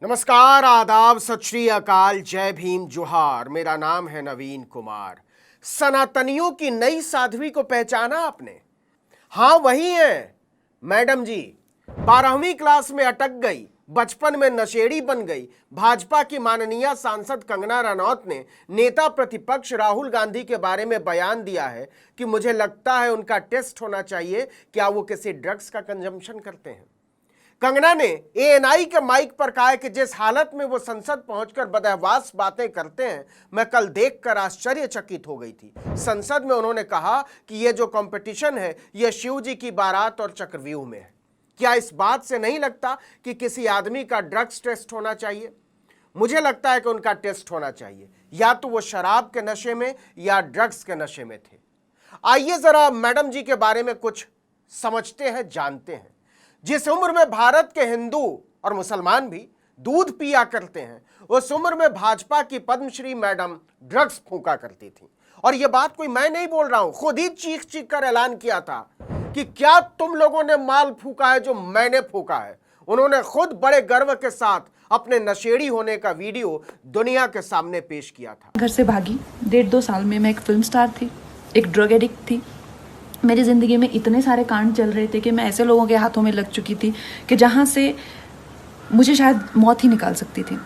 नमस्कार, आदाब, सत श्री अकाल, जय भीम, जोहार। मेरा नाम है नवीन कुमार। सनातनियों की नई साध्वी को पहचाना आपने? हाँ, वही है मैडम जी। 12वीं क्लास में अटक गई, बचपन में नशेड़ी बन गई। भाजपा की माननीय सांसद कंगना रनौत ने नेता प्रतिपक्ष राहुल गांधी के बारे में बयान दिया है कि मुझे लगता है उनका टेस्ट होना चाहिए, क्या वो किसी ड्रग्स का कंजम्पशन करते हैं। कंगना ने एएनआई के माइक पर कहा है कि जिस हालत में वो संसद पहुंचकर बदहवास बातें करते हैं, मैं कल देखकर आश्चर्यचकित हो गई थी। संसद में उन्होंने कहा कि ये जो कंपटीशन है, ये शिव जी की बारात और चक्रव्यूह में है। क्या इस बात से नहीं लगता कि किसी आदमी का ड्रग्स टेस्ट होना चाहिए? मुझे लगता है कि उनका टेस्ट होना चाहिए, या तो वो शराब के नशे में या ड्रग्स के नशे में थे। आइए जरा मैडम जी के बारे में कुछ समझते हैं, जानते हैं। जिस उम्र में भारत के हिंदू और मुसलमान भी दूध पिया करते हैं, उस उम्र में भाजपा की पद्मश्री मैडम ड्रग्स फूंका करती थी। और यह बात कोई मैं नहीं बोल रहा हूं, खुद ही चीख चीख कर ऐलान किया था कि क्या तुम लोगों ने माल फूंका है जो मैंने फूंका है। उन्होंने खुद बड़े गर्व के साथ अपने नशेड़ी होने का वीडियो दुनिया के सामने पेश किया था। घर से भागी 1.5-2 साल में मैं एक फिल्म स्टार थी, एक ड्रग एडिक्ट थी। मेरी ज़िंदगी में इतने सारे कांड चल रहे थे कि मैं ऐसे लोगों के हाथों में लग चुकी थी कि जहाँ से मुझे शायद मौत ही निकाल सकती थी।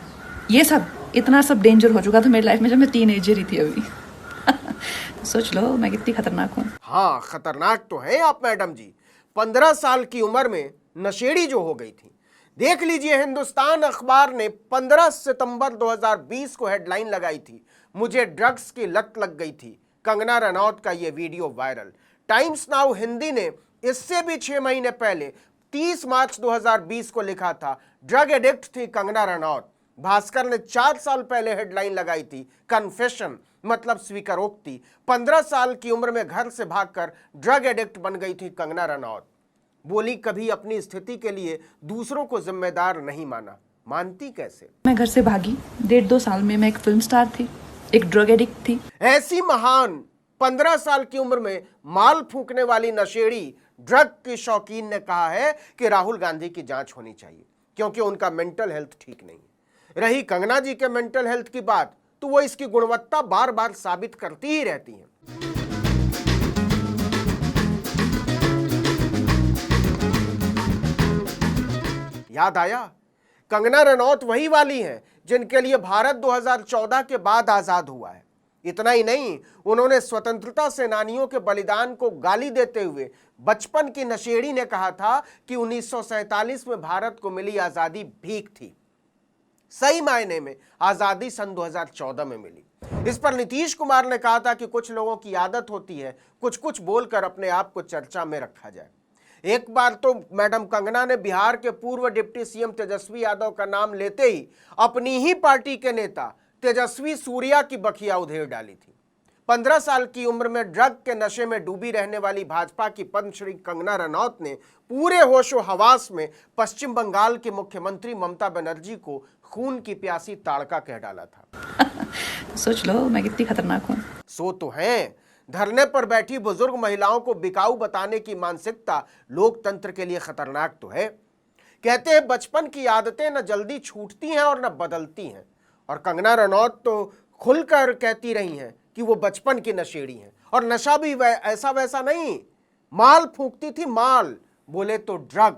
ये सब इतना सब डेंजर हो चुका था मेरी लाइफ में जब मैं टीनेजर ही थी अभी। सोच लो मैं कितनी खतरनाक हूँ। हाँ, खतरनाक तो है आप मैडम जी। 15 साल की उम्र में नशेड़ी जो हो गई थी। देख लीजिए, हिंदुस्तान अखबार ने 15 सितंबर 2020 को हेडलाइन लगाई थी, मुझे ड्रग्स की लत लग गई थी, कंगना रनौत का ये video viral. Times now Hindi ने इससे भी 6 महीने पहले 30 मार्च 2020 को लिखा था, ड्रग एडिक्ट थी कंगना रनौत। भास्कर ने 4 साल पहले हेडलाइन लगाई थी, कन्फेशन, मतलब स्वीकारोक्ति। 15 साल की उम्र में घर से भागकर ड्रग एडिक्ट बन गई थी कंगना रनौत। बोली कभी अपनी स्थिति के लिए दूसरों को जिम्मेदार नहीं माना। मानती कैसे? मैं घर से भागी 1.5-2 साल में मैं एक फिल्म स्टार थी, एक ड्रग एडिक्ट थी। ऐसी महान 15 साल की उम्र में माल फूंकने वाली नशेड़ी ड्रग की शौकीन ने कहा है कि राहुल गांधी की जांच होनी चाहिए, क्योंकि उनका मेंटल हेल्थ ठीक नहीं है। रही कंगना जी के मेंटल हेल्थ की बात, तो वो इसकी गुणवत्ता बार बार साबित करती ही रहती हैं। याद आया, कंगना रनौत वही वाली हैं जिनके लिए भारत 2014 के बाद आजाद हुआ है। इतना ही नहीं, उन्होंने स्वतंत्रता सेनानियों के बलिदान को गाली देते हुए बचपन की नशेड़ी ने कहा था कि 1947 में भारत को मिली आजादी भीख थी। सही मायने में आजादी सन 2014 में मिली। इस पर नीतीश कुमार ने कहा था कि कुछ लोगों की आदत होती है कुछ कुछ बोलकर अपने आप को चर्चा में रखा जाए। एक बार तो मैडम कंगना ने बिहार के पूर्व डिप्टी सीएम तेजस्वी यादव का नाम लेते ही अपनी ही पार्टी के नेता तेजस्वी सूर्या की बखिया उधेड़ डाली थी। 15 साल की उम्र में ड्रग के नशे में डूबी रहने वाली भाजपा की पद्मश्री कंगना रनौत ने पूरे होशो हवास में पश्चिम बंगाल की मुख्यमंत्री ममता बनर्जी को खून की प्यासी ताड़का कह डाला था। सोच लो मैं कितनी खतरनाक हूँ। सो तो है, धरने पर बैठी बुजुर्ग महिलाओं को बिकाऊ बताने की मानसिकता लोकतंत्र के लिए खतरनाक तो है। कहते हैं बचपन की आदतें न जल्दी छूटती हैं और न बदलती हैं, और कंगना रनौत तो खुलकर कहती रही हैं कि वो बचपन की नशेड़ी हैं। और नशा भी ऐसा वैसा नहीं, माल फूंकती थी, माल बोले तो ड्रग।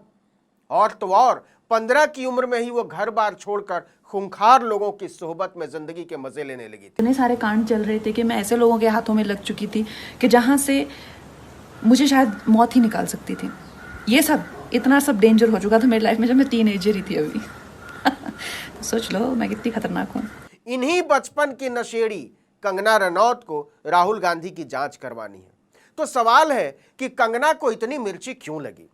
और तो और 15 की उम्र में ही वो घर बार छोड़कर खूंखार लोगों की सोहबत में जिंदगी के मजे लेने लगी थी। इतने सारे कांड चल रहे थे कि मैं ऐसे लोगों के हाथों में लग चुकी थी कि जहाँ से मुझे शायद मौत ही निकाल सकती थी। ये सब इतना सब डेंजर हो चुका था मेरी लाइफ में जब मैं टीनेजर ही थी अभी। सोच लो मैं कितनी खतरनाक हूँ। इन्हीं बचपन की नशेड़ी कंगना रनौत को राहुल गांधी की जांच करवानी है। तो सवाल है कि कंगना को इतनी मिर्ची क्यों लगी?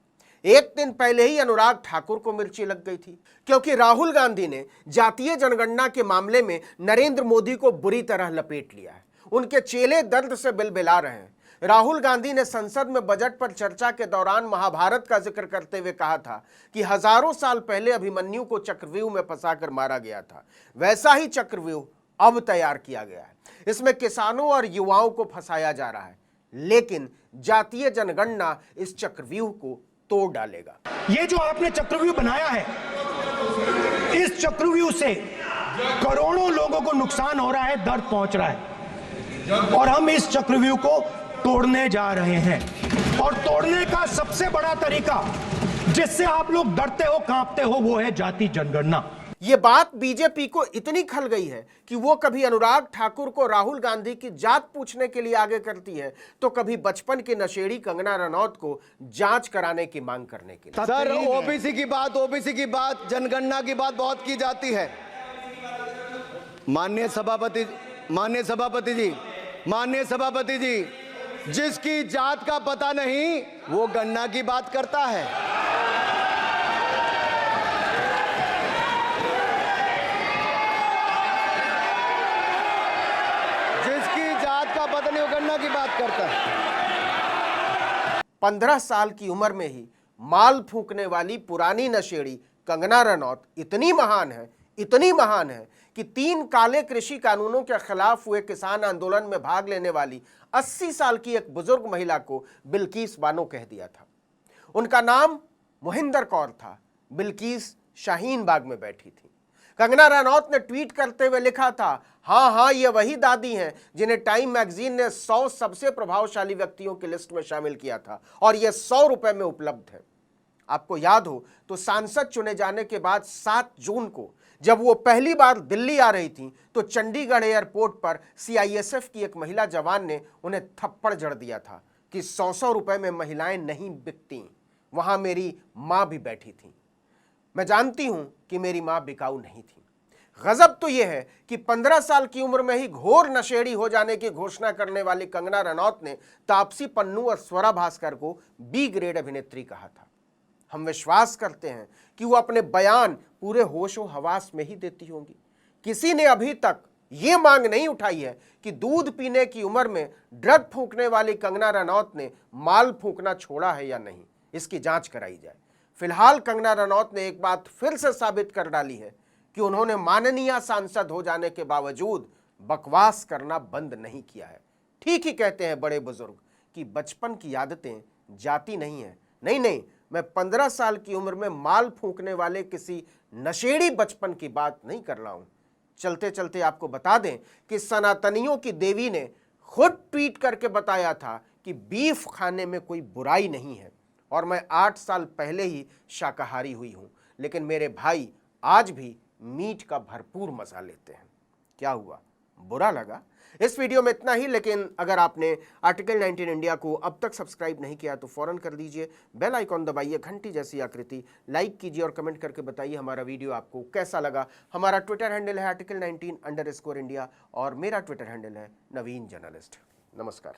एक दिन पहले ही अनुराग ठाकुर को मिर्ची लग गई थी, क्योंकि राहुल गांधी ने जातीय जनगणना के मामले में नरेंद्र मोदी को बुरी तरह लपेट लिया है। उनके चेले दर्द से बिलबिला रहे हैं। राहुल गांधी ने संसद में बजट पर चर्चा के दौरान महाभारत का जिक्र करते हुए कहा था कि हजारों साल पहले अभिमन्यु को चक्रव्यूह में फंसाकर मारा गया था। वैसा ही चक्रव्यूह अब तैयार किया गया है। इसमें किसानों और युवाओं को फंसाया जा रहा है, लेकिन जातीय जनगणना इस चक्रव्यूह को तोड़ डालेगा। ये जो आपने चक्रव्यूह बनाया है, इस चक्रव्यूह से करोड़ों लोगों को नुकसान हो रहा है, दर्द पहुंच रहा है, और हम इस चक्रव्यूह को तोड़ने जा रहे हैं। और तोड़ने का सबसे बड़ा तरीका जिससे आप लोग डरते हो, कांपते हो, वो है जाति जनगणना। ये बात बीजेपी को इतनी खल गई है कि वो कभी अनुराग ठाकुर को राहुल गांधी की जात पूछने के लिए आगे करती है, तो कभी बचपन की नशेड़ी कंगना रनौत को जांच कराने की मांग करने के लिए। सर, ओबीसी की बात, जनगणना की बात बहुत की जाती है। माननीय सभापति जी, जिसकी जात का पता नहीं वो गणना की बात करता है। जिसकी जात का पता नहीं वो गणना की बात करता है। 15 साल की उम्र में ही माल फूंकने वाली पुरानी नशेड़ी कंगना रनौत इतनी महान है कि 3 काले कृषि कानूनों के खिलाफ हुए किसान आंदोलन में भाग लेने वाली 80 साल की एक बुजुर्ग महिला को बिल्किस बानो कह दिया था। उनका नाम मोहिंदर कौर था। बिल्किस शाहीन बाग में बैठी थी। कंगना रनौत ने ट्वीट करते हुए लिखा था, हाँ, ये वही दादी हैं जिन्हें टाइम मैगजीन ने 100 सबसे प्रभावशाली व्यक्तियों की लिस्ट में शामिल किया था, और ये 100 रुपए में उपलब्ध है। आपको याद हो तो सांसद चुने जाने के बाद 7 जून को जब वो पहली बार दिल्ली आ रही थी, तो चंडीगढ़ एयरपोर्ट पर सीआईएसएफ की एक महिला जवान ने उन्हें थप्पड़ जड़ दिया था कि 100 रुपए में महिलाएं नहीं बिकती। वहां मेरी मां भी बैठी थी। मैं जानती हूं कि मेरी मां बिकाऊ नहीं थी। गजब तो यह है कि 15 साल की उम्र में ही घोर नशेड़ी हो जाने की घोषणा करने वाली कंगना रनौत ने तापसी पन्नू और स्वरा भास्कर को बी ग्रेड अभिनेत्री कहा था। हम विश्वास करते हैं कि वो अपने बयान पूरे होशो हवास में ही देती होंगी। किसी ने अभी तक ये मांग नहीं उठाई है कि दूध पीने की उम्र में ड्रग फूंकने वाली कंगना रनौत ने माल फूंकना छोड़ा है या नहीं, इसकी जांच कराई जाए। फिलहाल कंगना रनौत ने एक बात फिर से साबित कर डाली है कि उन्होंने माननीय सांसद हो जाने के बावजूद बकवास करना बंद नहीं किया है। ठीक ही कहते हैं बड़े बुजुर्ग कि बचपन की आदतें जाती नहीं है। नहीं, मैं 15 साल की उम्र में माल फूंकने वाले किसी नशेड़ी बचपन की बात नहीं कर रहा हूं। चलते चलते आपको बता दें कि सनातनियों की देवी ने खुद ट्वीट करके बताया था कि बीफ खाने में कोई बुराई नहीं है, और मैं 8 साल पहले ही शाकाहारी हुई हूं, लेकिन मेरे भाई आज भी मीट का भरपूर मजा लेते हैं। क्या हुआ, बुरा लगा? इस वीडियो में इतना ही, लेकिन अगर आपने आर्टिकल 19 इंडिया को अब तक सब्सक्राइब नहीं किया तो फौरन कर दीजिए। बेल आइकॉन दबाइए, घंटी जैसी आकृति, लाइक कीजिए और कमेंट करके बताइए हमारा वीडियो आपको कैसा लगा। हमारा ट्विटर हैंडल है article19_India और मेरा ट्विटर हैंडल है नवीन जर्नलिस्ट। नमस्कार।